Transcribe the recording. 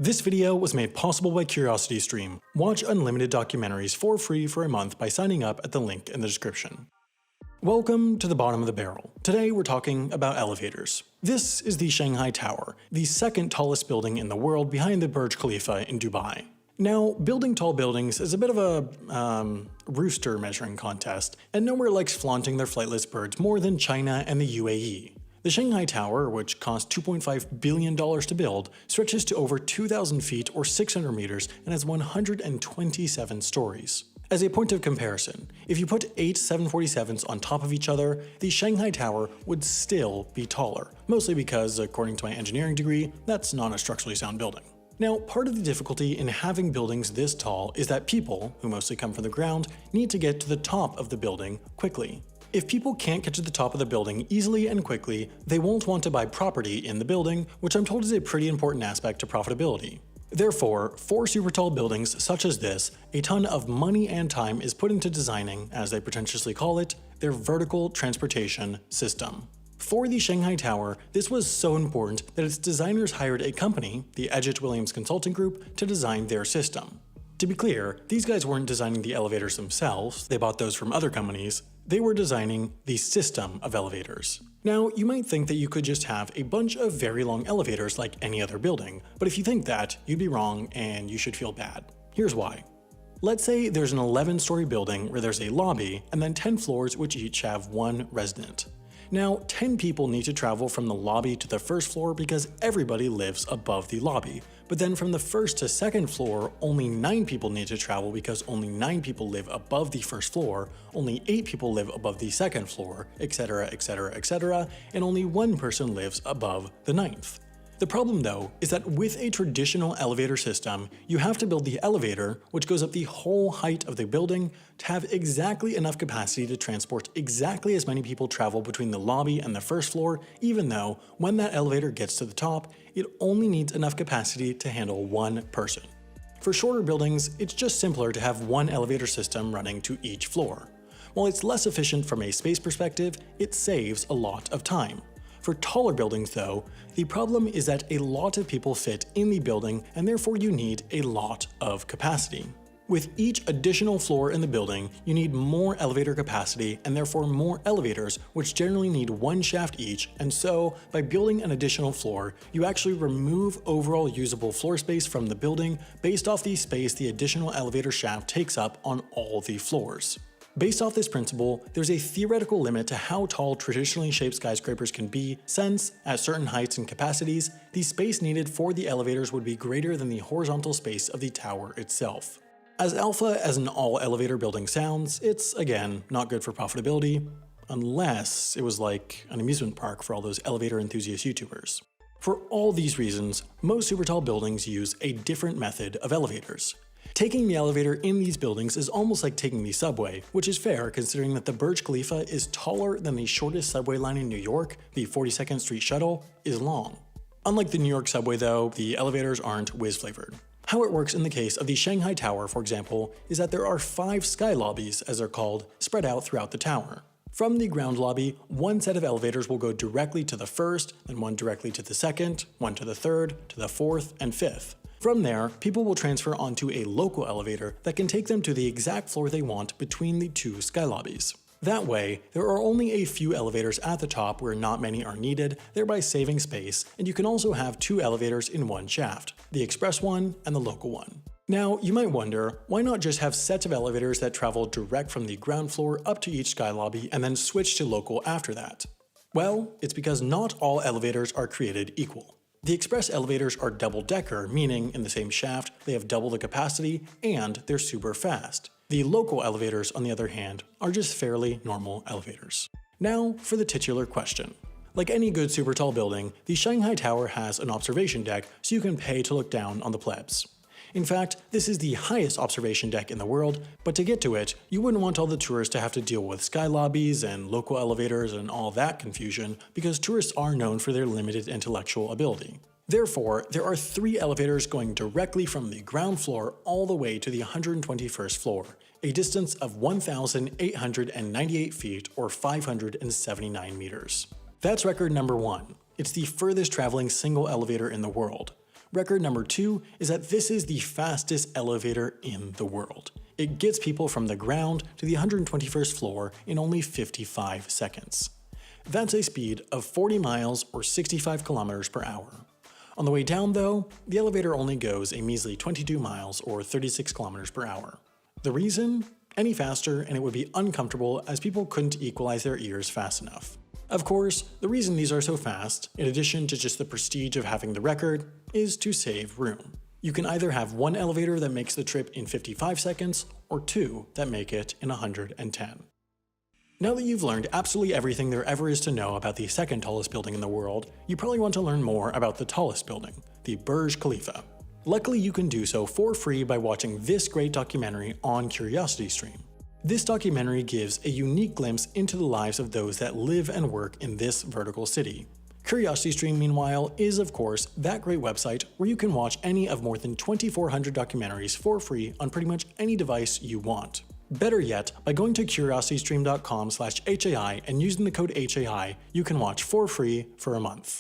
This video was made possible by CuriosityStream. Watch unlimited documentaries for free for a month by signing up at the link in the description. Welcome to the bottom of the barrel. Today we're talking about elevators. This is the Shanghai Tower, the second tallest building in the world behind the Burj Khalifa in Dubai. Now, building tall buildings is a bit of a rooster measuring contest, and nowhere likes flaunting their flightless birds more than China and the UAE. The Shanghai Tower, which cost $2.5 billion to build, stretches to over 2,000 feet or 600 meters and has 127 stories. As a point of comparison, if you put 8 747s on top of each other, the Shanghai Tower would still be taller, mostly because, according to my engineering degree, that's not a structurally sound building. Now, part of the difficulty in having buildings this tall is that people, who mostly come from the ground, need to get to the top of the building quickly. If people can't get to the top of the building easily and quickly, they won't want to buy property in the building, which I'm told is a pretty important aspect to profitability. Therefore, for super tall buildings such as this, a ton of money and time is put into designing, as they pretentiously call it, their vertical transportation system. For the Shanghai Tower, this was so important that its designers hired a company, the Edgett Williams Consulting Group, to design their system. To be clear, these guys weren't designing the elevators themselves, they bought those from other companies. They were designing the system of elevators. Now, you might think that you could just have a bunch of very long elevators like any other building, but if you think that, you'd be wrong and you should feel bad. Here's why. Let's say there's an 11-story building where there's a lobby and then 10 floors which each have one resident. Now, 10 people need to travel from the lobby to the first floor because everybody lives above the lobby. But then from the first to second floor, only 9 people need to travel because only 9 people live above the first floor, only 8 people live above the second floor, etc, etc, etc, and only 1 person lives above the 9th. The problem though is that with a traditional elevator system, you have to build the elevator, which goes up the whole height of the building, to have exactly enough capacity to transport exactly as many people travel between the lobby and the first floor, even though when that elevator gets to the top, it only needs enough capacity to handle 1 person. For shorter buildings, it's just simpler to have one elevator system running to each floor. While it's less efficient from a space perspective, it saves a lot of time. For taller buildings though, the problem is that a lot of people fit in the building and therefore you need a lot of capacity. With each additional floor in the building, you need more elevator capacity and therefore more elevators, which generally need 1 shaft each, and so by building an additional floor, you actually remove overall usable floor space from the building based off the space the additional elevator shaft takes up on all the floors. Based off this principle, there's a theoretical limit to how tall traditionally shaped skyscrapers can be, since, at certain heights and capacities, the space needed for the elevators would be greater than the horizontal space of the tower itself. As alpha as an all-elevator building sounds, it's, again, not good for profitability, unless it was like an amusement park for all those elevator enthusiast YouTubers. For all these reasons, most super tall buildings use a different method of elevators. Taking the elevator in these buildings is almost like taking the subway, which is fair considering that the Burj Khalifa is taller than the shortest subway line in New York, the 42nd Street Shuttle, is long. Unlike the New York subway though, the elevators aren't whiz-flavored. How it works in the case of the Shanghai Tower, for example, is that there are 5 sky lobbies, as they're called, spread out throughout the tower. From the ground lobby, 1 set of elevators will go directly to the first, then 1 directly to the second, 1 to the third, to the 4th, and 5th. From there, people will transfer onto a local elevator that can take them to the exact floor they want between the 2 sky lobbies. That way, there are only a few elevators at the top where not many are needed, thereby saving space, and you can also have 2 elevators in 1 shaft, the express one and the local one. Now, you might wonder, why not just have sets of elevators that travel direct from the ground floor up to each sky lobby and then switch to local after that? Well, it's because not all elevators are created equal. The express elevators are double-decker, meaning in the same shaft they have double the capacity and they're super fast. The local elevators, on the other hand, are just fairly normal elevators. Now for the titular question. Like any good super tall building, the Shanghai Tower has an observation deck so you can pay to look down on the plebs. In fact, this is the highest observation deck in the world, but to get to it, you wouldn't want all the tourists to have to deal with sky lobbies and local elevators and all that confusion, because tourists are known for their limited intellectual ability. Therefore, there are 3 elevators going directly from the ground floor all the way to the 121st floor, a distance of 1,898 feet or 579 meters. That's record number 1. It's the furthest traveling single elevator in the world. Record number 2 is that this is the fastest elevator in the world. It gets people from the ground to the 121st floor in only 55 seconds. That's a speed of 40 miles or 65 kilometers per hour. On the way down though, the elevator only goes a measly 22 miles or 36 kilometers per hour. The reason? Any faster and it would be uncomfortable as people couldn't equalize their ears fast enough. Of course, the reason these are so fast, in addition to just the prestige of having the record, is to save room. You can either have one elevator that makes the trip in 55 seconds, or two that make it in 110. Now that you've learned absolutely everything there ever is to know about the second tallest building in the world, you probably want to learn more about the tallest building, the Burj Khalifa. Luckily, you can do so for free by watching this great documentary on CuriosityStream. This documentary gives a unique glimpse into the lives of those that live and work in this vertical city. CuriosityStream, meanwhile, is of course that great website where you can watch any of more than 2,400 documentaries for free on pretty much any device you want. Better yet, by going to curiositystream.com/HAI and using the code HAI, you can watch for free for a month.